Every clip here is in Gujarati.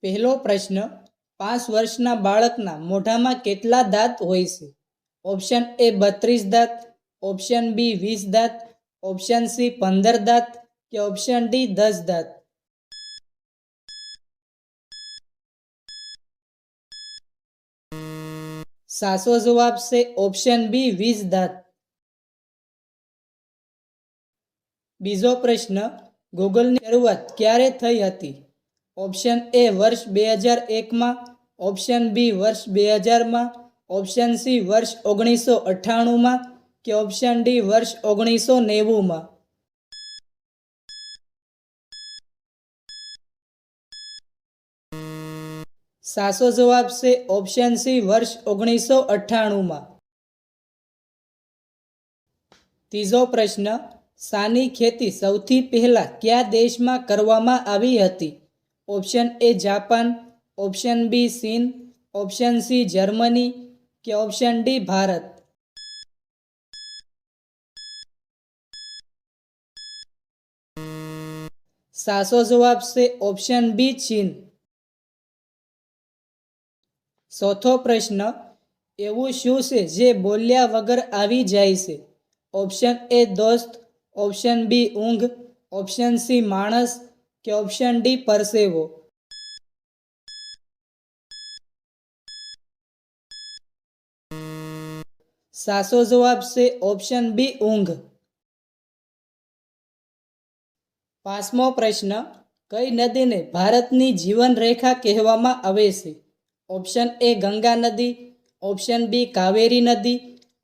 પહેલો પ્રશ્ન, 5 વર્ષના બાળકના મોઢામાં કેટલા દાંત હોય છે? ઓપ્શન એ 32 દાંત, ઓપ્શન બી 20 દાંત, ઓપ્શન સી 15 દાંત કે ઓપ્શન ડી 10 દાંત. સાચો જવાબ છે ઓપ્શન બી 20 દાંત. બીજો પ્રશ્ન, ગૂગલની શરૂઆત ક્યારે થઈ હતી? ઓપ્શન એ વર્ષ 2001માં, ઓપ્શન બી વર્ષ 2000માં, ઓપ્શન સી વર્ષ 1998માં કે ઓપ્શન ડી વર્ષ 1990માં. સાચો જવાબ છે ઓપ્શન સી વર્ષ 1998માં. ત્રીજો પ્રશ્ન, શાની ખેતી સૌથી પહેલા કયા દેશમાં કરવામાં આવી હતી? Option A Japan, option B ચીન, ઓપ્શન સી જર્મની કે ઓપ્શન ડી ભારત. સાચો જવાબ છે ઓપ્શન બી ચીન. ચોથો પ્રશ્ન, એવું શું છે જે બોલ્યા વગર આવી જાય છે? ઓપ્શન એ દોસ્ત, ઓપ્શન બી ઊંઘ, ઓપ્શન સી માણસ કે ઓપ્શન ડી પરસેવો. સાચો જવાબ છે ઓપ્શન બી ઊંઘ. પાંચમો પ્રશ્ન, કઈ નદીને ભારતની જીવનરેખા કહેવામાં આવે છે? ઓપ્શન એ ગંગા નદી, ઓપ્શન બી કાવેરી નદી,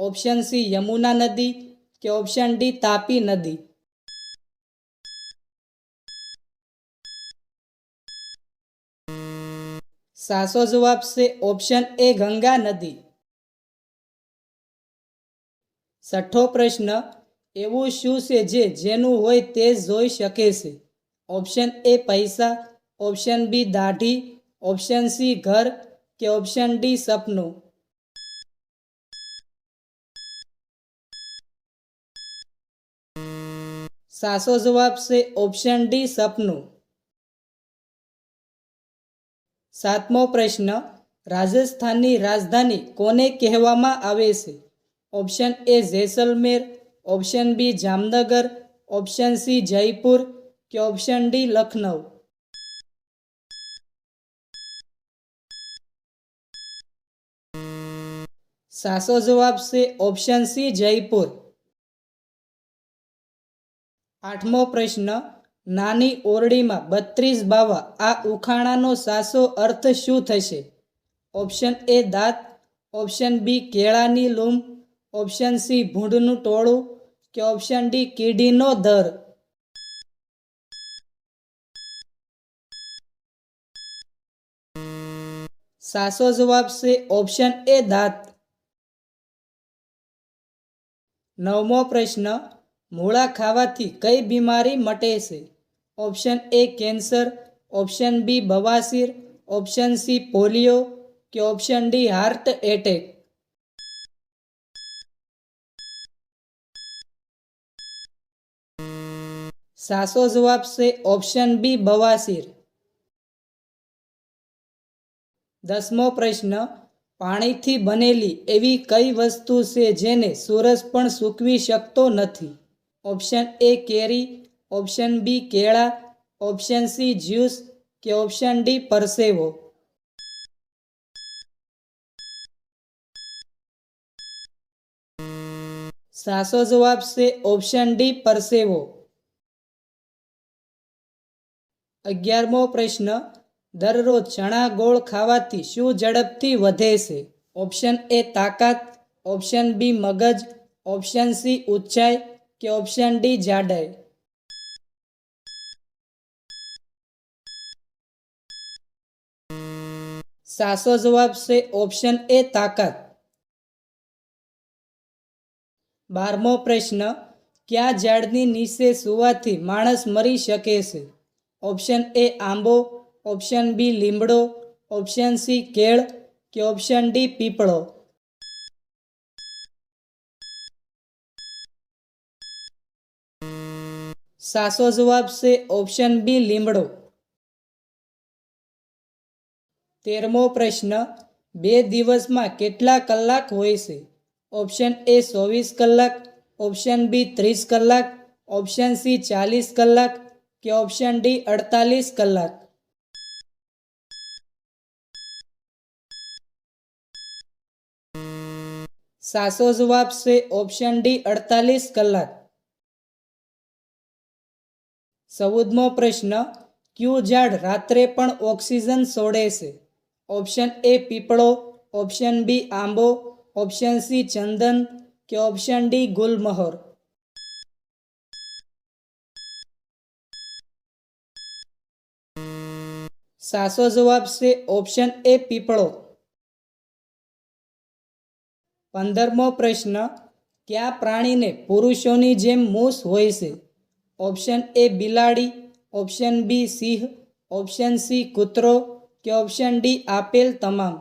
ઓપ્શન સી યમુના નદી કે ઓપ્શન ડી તાપી નદી. સાચો જવાબ છે ઓપ્શન એ ગંગા નદી. છઠ્ઠો પ્રશ્ન, એવું શું છે જેનું હોય તે જોઈ શકે છે? ઓપ્શન એ પૈસા, ઓપ્શન બી દાઢી, ઓપ્શન સી ઘર કે ઓપ્શન ડી સપનું. સાચો જવાબ છે ઓપ્શન ડી સપનું. સાતમો પ્રશ્ન, રાજસ્થાનની રાજધાની કોને કહેવામાં આવે છે? Option A Jaisalmer, option B Jamnagar, option C Jaipur કે ઓપ્શન ડી લખનઉ. સાચો જવાબ છે ઓપ્શન સી જયપુર. આઠમો પ્રશ્ન, નાની ઓરડીમાં 32 બાવા આ ઉખાણાનો સાચો અર્થ શું થશે? ઓપ્શન એ દાંત, ઓપ્શન બી કેળાની લૂમ, ઓપ્શન સી ભૂંડનું ટોળું કે ઓપ્શન ડી કીડીનો દર. સાચો જવાબ છે ઓપ્શન એ દાંત. નવમો પ્રશ્ન, મૂળા ખાવાથી કઈ બીમારી મટે છે? Option A cancer, option B બવાસીર, ઓપ્શન સી પોલિયો કે ઓપ્શન ડી હાર્ટ એટેક. સાચો જવાબ છે ઓપ્શન બી બવાસીર. દસમો પ્રશ્ન, પાણીથી બનેલી એવી કઈ વસ્તુ છે જેને સૂરજ પણ સૂકવી શકતો નથી? Option A carry, option B કેળા, ઓપ્શન સી જ્યુસ કે ઓપ્શન ડી પરસેવો. સાચો જવાબ છે ઓપ્શન ડી પરસેવો. 11મો પ્રશ્ન, દરરોજ ચણા ગોળ ખાવાથી શું ઝડપથી વધે છે? ઓપ્શન એ તાકાત, ઓપ્શન બી મગજ, ઓપ્શન સી ઊંચાઈ કે ઓપ્શન ડી જાડાઈ. સાચો જવાબ છે ઓપ્શન એ તાકાત. 12મો પ્રશ્ન, કયા ઝાડની નીચે સૂવાથી માણસ મરી શકે છે? ઓપ્શન એ આંબો, ઓપ્શન બી લીમડો, ઓપ્શન સી કેળ કે ઓપ્શન ડી પીપળો. સાચો જવાબ છે ઓપ્શન બી લીમડો. 13મો પ્રશ્ન, 2 દિવસમાં કેટલા કલાક હોય છે? ઓપ્શન એ 24 કલાક, ઓપ્શન બી 30 કલાક, ઓપ્શન સી 40 કલાક કે ઓપ્શન ડી 48 કલાક. સાચો જવાબ છે ઓપ્શન ડી 48 કલાક. 14મો પ્રશ્ન, કયું ઝાડ રાત્રે પણ ઓક્સિજન છોડે છે? ઓપ્શન એ પીપળો, ઓપ્શન બી આંબો, ઓપ્શન સી ચંદન કે ઓપ્શન ડી ગુલમહોર. સાચો જવાબ છે ઓપ્શન એ પીપળો. 15મો પ્રશ્ન, કયા પ્રાણીને પુરુષોની જેમ મૂછ હોય છે? ઓપ્શન એ બિલાડી, ઓપ્શન બી સિંહ, ઓપ્શન સી કૂતરો કે ઓપ્શન ડી આપેલ તમામ.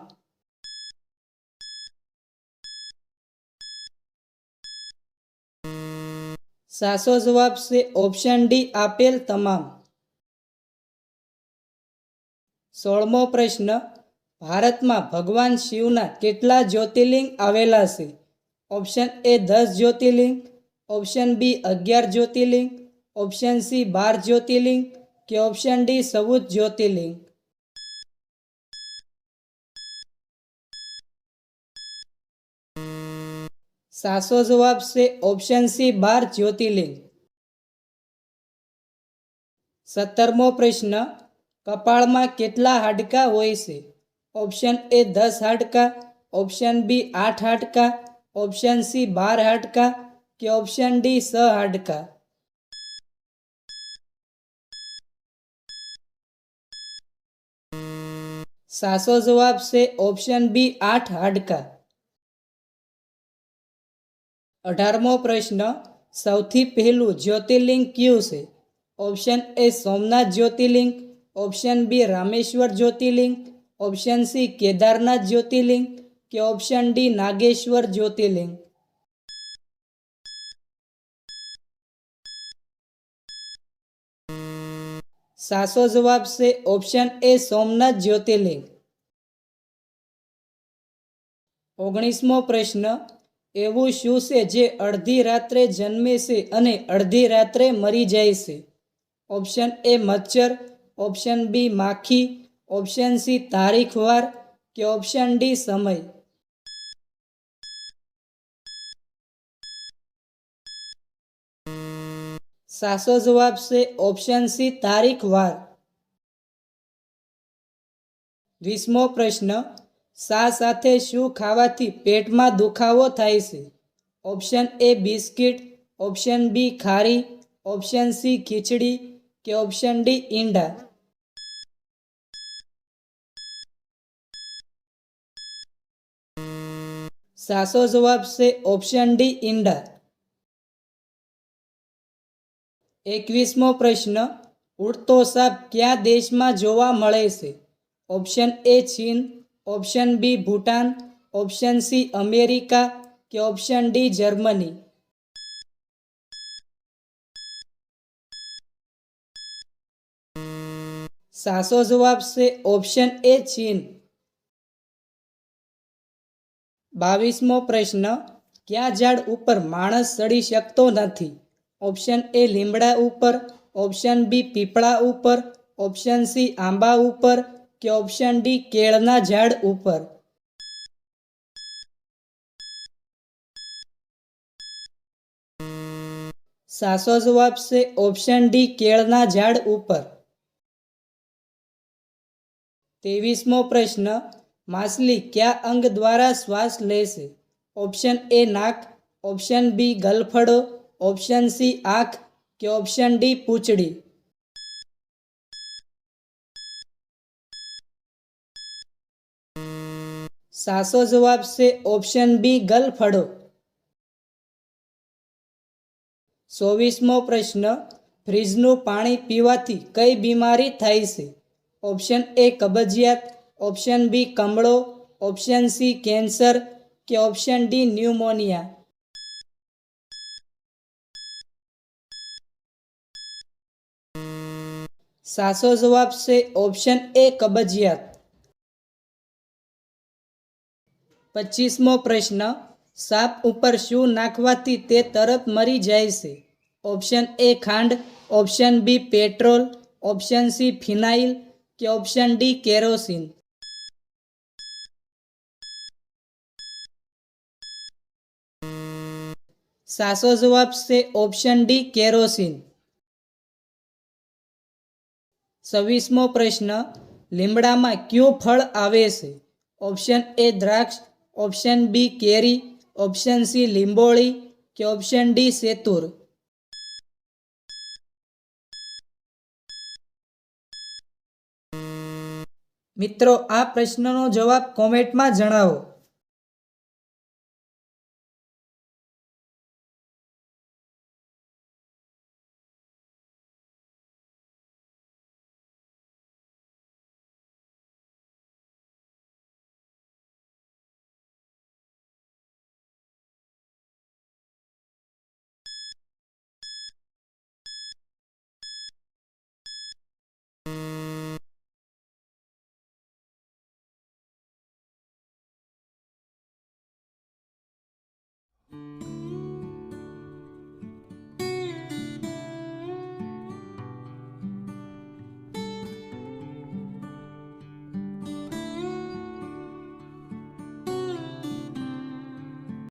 સાચો જવાબ છે ઓપ્શન ડી આપેલ તમામ. 16મો પ્રશ્ન, ભારતમાં ભગવાન શિવના કેટલા જ્યોતિર્લિંગ આવેલા છે? ઓપ્શન એ 10 જ્યોતિર્લિંગ, ઓપ્શન બી 11 જ્યોતિર્લિંગ, ઓપ્શન સી 12 જ્યોતિર્લિંગ કે ઓપ્શન ડી 14 જ્યોતિર્લિંગ. સાચો જવાબ છે ઓપ્શન સી 12 જ્યોતિર્લિંગ. 17મો પ્રશ્ન, કપાળમાં કેટલા હાડકાં હોય છે? ઓપ્શન એ 10 હાડકાં, ઓપ્શન બી 8 હાડકાં, ઓપ્શન સી 12 હાડકાં કે ઓપ્શન ડી 6 હાડકાં. સાચો જવાબ છે ઓપ્શન બી 8 હાડકાં. 18મો પ્રશ્ન, સૌથી પહેલું જ્યોતિર્લિંગ કયું છે? ઓપ્શન એ સોમનાથ જ્યોતિર્લિંગ, ઓપ્શન બી રામેશ્વર જ્યોતિર્લિંગ, ઓપ્શન સી કેદારનાથ જ્યોતિર્લિંગ કે ઓપ્શન ડી નાગેશ્વર જ્યોતિર્લિંગ. સાચો જવાબ છે ઓપ્શન એ સોમનાથ જ્યોતિર્લિંગ. 19મો પ્રશ્ન, એવું શું છે જે અડધી રાત્રે જન્મે છે અને અડધી રાત્રે મરી જાય છે? ઓપ્શન એ મચ્છર, ઓપ્શન બી માખી, ઓપ્શન સી તારીખ વાર કે ઓપ્શન ડી સમય. સાચો જવાબ છે ઓપ્શન સી તારીખ વાર. 20મો પ્રશ્ન, શા સાથે શું ખાવાથી પેટમાં દુખાવો થાય છે? Option A biscuit, option B ખારી, ઓપ્શન સી ખીચડી કે ઓપ્શન ડી ઈંડા. સાચો જવાબ છે ઓપ્શન ડી ઈંડા. 21મો પ્રશ્ન, ઉડતો સાપ કયા દેશમાં જોવા મળે છે? ઓપ્શન એ ચીન, option B Bhutan, option C America કે ઓપ્શન ડી જર્મની. સાચો જવાબ છે ઓપ્શન એ ચીન. 22મો પ્રશ્ન, કયા ઝાડ ઉપર માણસ ચડી શકતો નથી? ઓપ્શન એ લીમડા ઉપર, ઓપ્શન બી પીપળા ઉપર, ઓપ્શન સી આંબા ઉપર કે ઓપ્શન ડી કેળના ઝાડ ઉપર. સાચો જવાબ છે ઓપ્શન ડી કેળના ઝાડ ઉપર. 23મો પ્રશ્ન, માછલી કયા અંગ દ્વારા શ્વાસ લે છે? ઓપ્શન એ નાક, ઓપ્શન બી ગલફડો, ઓપ્શન સી આંખ કે ઓપ્શન ડી પૂંછડી. સાચો જવાબ છે ઓપ્શન બી ગલફડો. 24મો પ્રશ્ન, ફ્રીજનું પાણી પીવાથી કઈ બીમારી થાય છે? ઓપ્શન એ કબજિયાત, ઓપ્શન બી કમળો, ઓપ્શન સી કેન્સર કે ઓપ્શન ડી ન્યુમોનિયા. સાચો જવાબ છે ઓપ્શન એ કબજિયાત. 25મો પ્રશ્ન, સાપ ઉપર શું નાખવાથી તે તરત મરી જાય છે? ઓપ્શન એ ખાંડ, option B petrol, option C phenyl કે ઓપ્શન ડી કેરોસીન. સાચો જવાબ છે ઓપ્શન ડી કેરોસીન. 26મો પ્રશ્ન, લીમડામાં કયું ફળ આવે છે? ઓપ્શન એ દ્રાક્ષ, ઓપ્શન બી કેરી, ઓપ્શન સી લીંબોળી કે ઓપ્શન ડી સેતુર. મિત્રો, આ પ્રશ્નનો જવાબ કોમેન્ટમાં જણાવો.